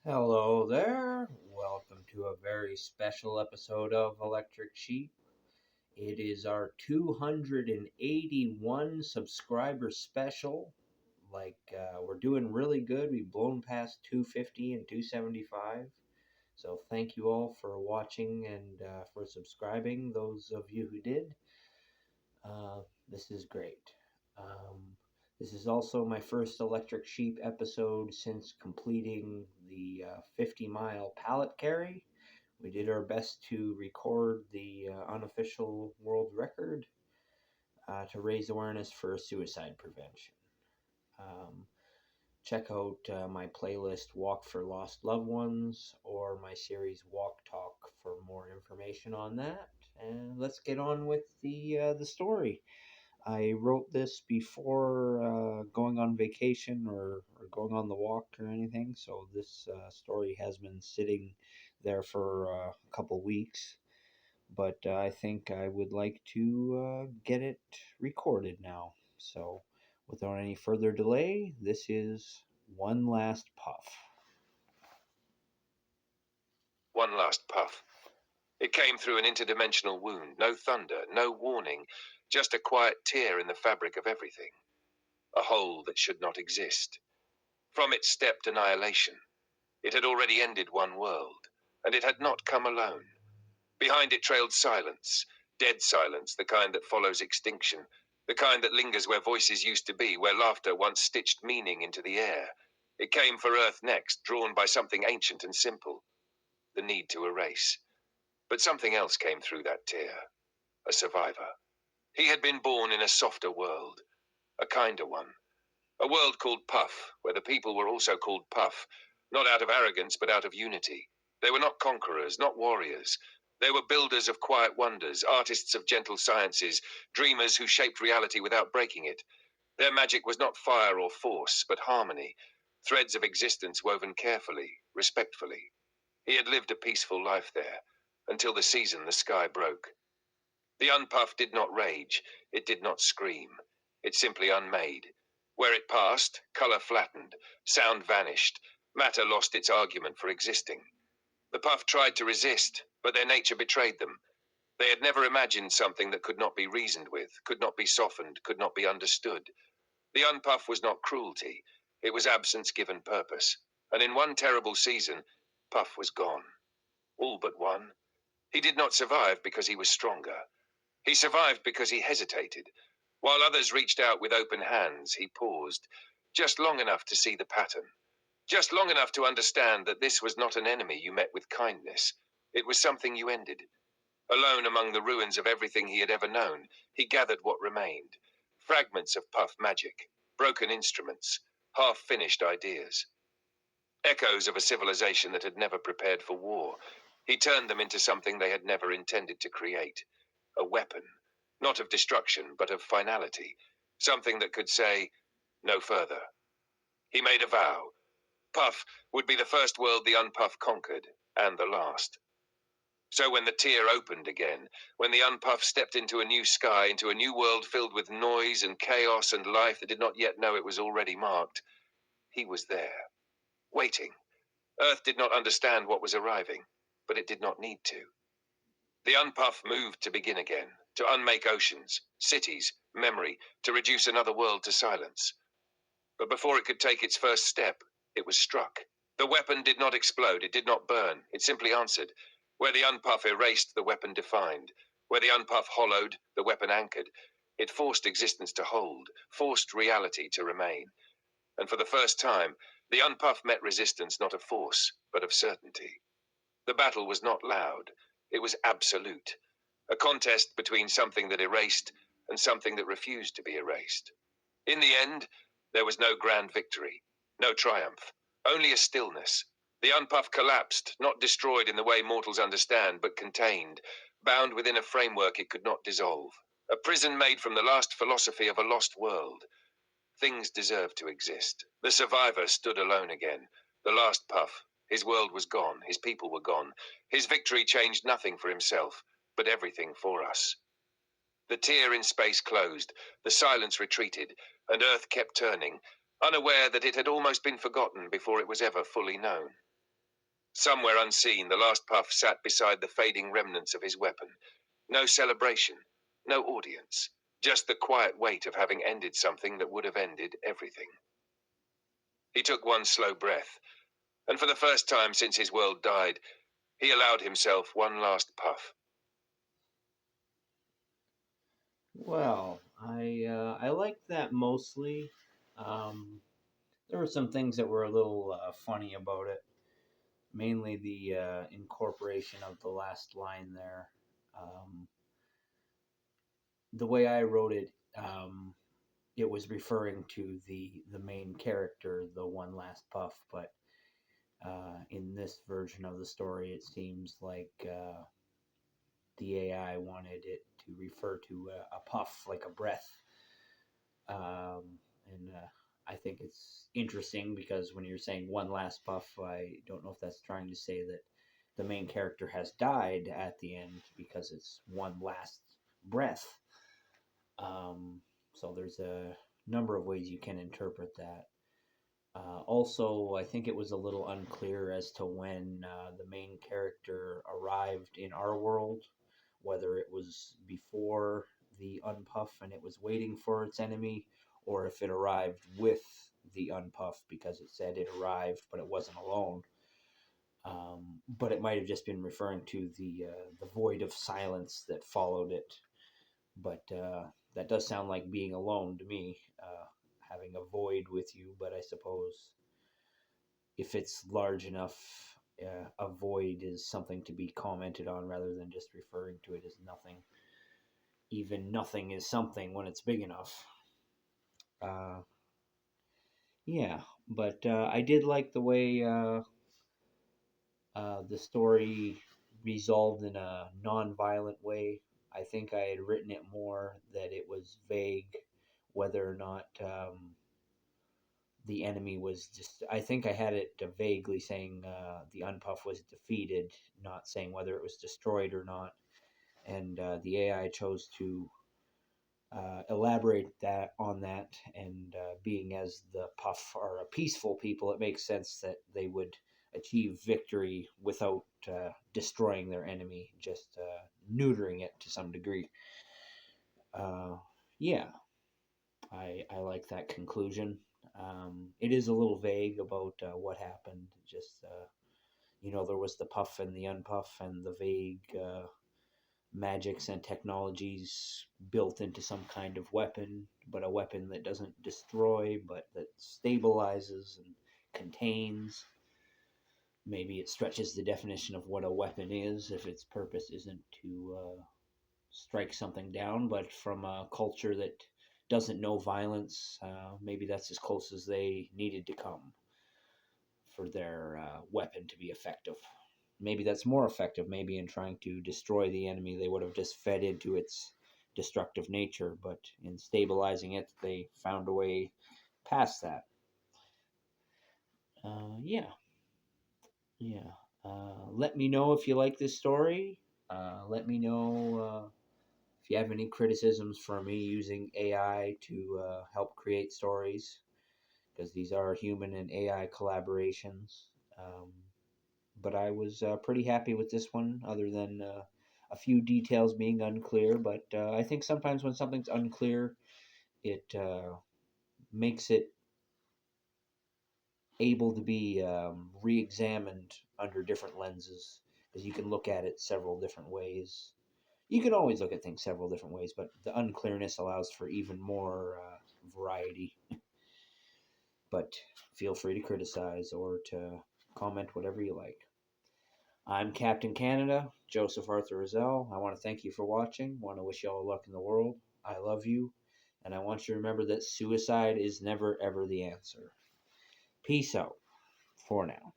Hello there. Welcome to a very special episode of Electric Sheep. It is our 281 subscriber special. We're doing really good. We've blown past 250 and 275. So thank you all for watching and for subscribing. Those of you who did, this is great. Um, this is also my first Electric Sheep episode since completing the 50-mile pallet carry. We did our best to record the unofficial world record to raise awareness for suicide prevention. Um, Check out my playlist Walk for Lost Loved Ones or my series Walk Talk for more information on that. And let's get on with the story. I wrote this before going on vacation or going on the walk or anything, so this story has been sitting there for a couple weeks. But I think I would like to get it recorded now. So, without any further delay, this is One Last Puff. One last puff. It came through an interdimensional wound. No thunder, no warning, just a quiet tear in the fabric of everything. A hole that should not exist. From it stepped annihilation. It had already ended one world, and it had not come alone. Behind it trailed silence, dead silence, the kind that follows extinction, the kind that lingers where voices used to be, where laughter once stitched meaning into the air. It came for Earth next, drawn by something ancient and simple, the need to erase. But something else came through that tear. A survivor. He had been born in a softer world, a kinder one. A world called Puff, where the people were also called Puff, not out of arrogance, but out of unity. They were not conquerors, not warriors. They were builders of quiet wonders, artists of gentle sciences, dreamers who shaped reality without breaking it. Their magic was not fire or force, but harmony, threads of existence woven carefully, respectfully. He had lived a peaceful life there, until the season the sky broke. The unpuff did not rage, it did not scream. It simply unmade. Where it passed, color flattened, sound vanished, matter lost its argument for existing. The puff tried to resist, but their nature betrayed them. They had never imagined something that could not be reasoned with, could not be softened, could not be understood. The unpuff was not cruelty, it was absence given purpose. And in one terrible season, Puff was gone. All but one. He did not survive because he was stronger. He survived because he hesitated. While others reached out with open hands, he paused, just long enough to see the pattern, just long enough to understand that this was not an enemy you met with kindness. It was something you ended. Alone among the ruins of everything he had ever known, he gathered what remained. Fragments of Puff magic, broken instruments, half-finished ideas. Echoes of a civilization that had never prepared for war. He turned them into something they had never intended to create. A weapon, not of destruction, but of finality. Something that could say, no further. He made a vow. Puff would be the first world the unpuff conquered, and the last. So when the tear opened again, when the unpuff stepped into a new sky, into a new world filled with noise and chaos and life that did not yet know it was already marked, he was there, waiting. Earth did not understand what was arriving, but it did not need to. The unpuff moved to begin again, to unmake oceans, cities, memory, to reduce another world to silence. But before it could take its first step, it was struck. The weapon did not explode, it did not burn, it simply answered. Where the unpuff erased, the weapon defined. Where the unpuff hollowed, the weapon anchored. It forced existence to hold, forced reality to remain. And for the first time, the unpuff met resistance not of force, but of certainty. The battle was not loud, it was absolute. A contest between something that erased and something that refused to be erased. In the end, there was no grand victory, no triumph, only a stillness. The unpuff collapsed, not destroyed in the way mortals understand, but contained, bound within a framework it could not dissolve. A prison made from the last philosophy of a lost world. Things deserved to exist. The survivor stood alone again. The last puff. His world was gone. His people were gone. His victory changed nothing for himself, but everything for us. The tear in space closed. The silence retreated, and Earth kept turning, unaware that it had almost been forgotten before it was ever fully known. Somewhere unseen, the last puff sat beside the fading remnants of his weapon. No celebration, no audience, just the quiet weight of having ended something that would have ended everything. He took one slow breath, and for the first time since his world died, he allowed himself one last puff. Well, I liked that mostly. Um, there were some things that were a little funny about it. Mainly the incorporation of the last line there. Um, the way I wrote it, it was referring to the main character, the one last puff. But in this version of the story, it seems like the AI wanted it to refer to a puff, like a breath. And I think it's interesting because when you're saying one last puff, I don't know if that's trying to say that the main character has died at the end because it's one last breath. So there's a number of ways you can interpret that. Also, I think it was a little unclear as to when the main character arrived in our world, whether it was before the Unpuff and it was waiting for its enemy, or if it arrived with the Unpuff because it said it arrived but it wasn't alone. But it might have just been referring to the void of silence that followed it. But that does sound like being alone to me, having a void with you. But I suppose if it's large enough, a void is something to be commented on rather than just referring to it as nothing. Even nothing is something when it's big enough. Uh, yeah, but I did like the way the story resolved in a non-violent way. I think I had written it more that it was vague whether or not the enemy was just. I think I had it vaguely saying the Unpuff was defeated, not saying whether it was destroyed or not. And the AI chose to elaborate that on that, and being as the Puff are a peaceful people, it makes sense that they would achieve victory without destroying their enemy, just neutering it to some degree. Uh, yeah, I like that conclusion. It is a little vague about what happened. Just there was the Puff and the Unpuff, and the vague magics and technologies built into some kind of weapon, but a weapon that doesn't destroy, but that stabilizes and contains. Maybe it stretches the definition of what a weapon is if its purpose isn't to strike something down, but from a culture that doesn't know violence, maybe that's as close as they needed to come for their weapon to be effective. Maybe that's more effective. Maybe in trying to destroy the enemy, they would have just fed into its destructive nature, but in stabilizing it, they found a way past that. Yeah, yeah. Let me know if you like this story. Let me know if you have any criticisms for me using AI to help create stories, because these are human and AI collaborations. Um, but I was pretty happy with this one, other than a few details being unclear. But I think sometimes when something's unclear, it makes it able to be re examined under different lenses, because you can look at it several different ways. You can always look at things several different ways, but the unclearness allows for even more variety. But feel free to criticize or to comment whatever you like. I'm Captain Canada, Joseph Arthur Roszell. I want to thank you for watching. I want to wish you all luck in the world. I love you. And I want you to remember that suicide is never, ever the answer. Peace out for now.